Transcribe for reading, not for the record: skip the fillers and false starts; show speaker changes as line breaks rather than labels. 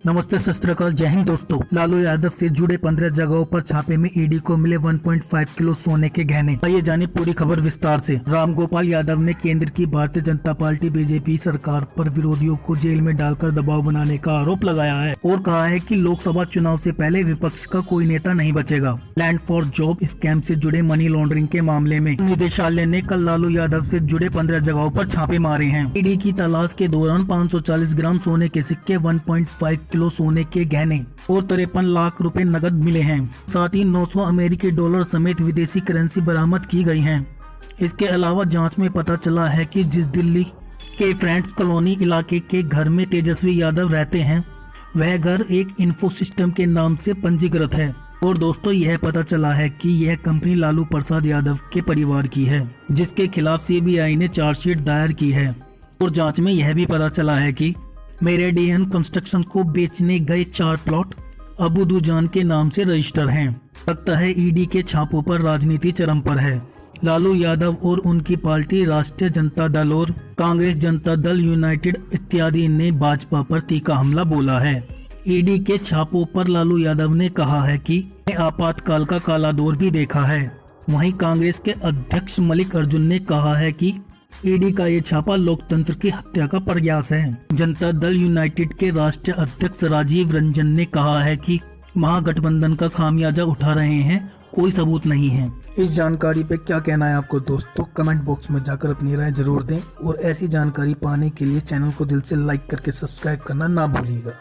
नमस्ते, सत श्री अकाल, जय हिंद दोस्तों। लालू यादव से जुड़े 15 जगहों पर छापे में ईडी को मिले 1.5 किलो सोने के गहने। आइए जाने पूरी खबर विस्तार से। रामगोपाल यादव ने केंद्र की भारतीय जनता पार्टी बीजेपी सरकार पर विरोधियों को जेल में डालकर दबाव बनाने का आरोप लगाया है और कहा है कि लोकसभा चुनाव से पहले विपक्ष का कोई नेता नहीं बचेगा। लैंड फॉर जॉब स्कैम से जुड़े मनी लॉन्ड्रिंग के मामले में निदेशालय ने कल लालू यादव से जुड़े 15 जगहों पर छापे मारे हैं। ईडी की तलाश के दौरान 540 ग्राम सोने के सिक्के, 1.5 किलो सोने के गहने और 53 लाख रुपए नकद मिले हैं। साथ ही 900 अमेरिकी डॉलर समेत विदेशी करेंसी बरामद की गई है। इसके अलावा जांच में पता चला है कि जिस दिल्ली के फ्रेंड्स कॉलोनी इलाके के घर में तेजस्वी यादव रहते हैं, वह घर एक इन्फो सिस्टम के नाम से पंजीकृत है। और दोस्तों, यह पता चला है कि यह कंपनी लालू प्रसाद यादव के परिवार की है, जिसके खिलाफ सीबीआई ने चार्जशीट दायर की है। और जांच में यह भी पता चला है कि मेरेडियन कंस्ट्रक्शन को बेचने गए 4 प्लॉट अबू दुजान के नाम से रजिस्टर हैं। लगता है ईडी के छापों पर राजनीति चरम पर है। लालू यादव और उनकी पार्टी राष्ट्रीय जनता दल और कांग्रेस जनता दल यूनाइटेड इत्यादि ने भाजपा पर तीखा हमला बोला है। ईडी के छापों पर लालू यादव ने कहा है कि आपातकाल का काला दौर भी देखा है। वहीं कांग्रेस के अध्यक्ष मल्लिक अर्जुन ने कहा है कि ईडी का ये छापा लोकतंत्र की हत्या का प्रयास है। जनता दल यूनाइटेड के राष्ट्रीय अध्यक्ष राजीव रंजन ने कहा है कि महागठबंधन का खामियाजा उठा रहे हैं, कोई सबूत नहीं है। इस जानकारी पे क्या कहना है आपको दोस्तों? कमेंट बॉक्स में जाकर अपनी राय जरूर दें और ऐसी जानकारी पाने के लिए चैनल को दिल से लाइक करके सब्सक्राइब करना ना भूलिएगा।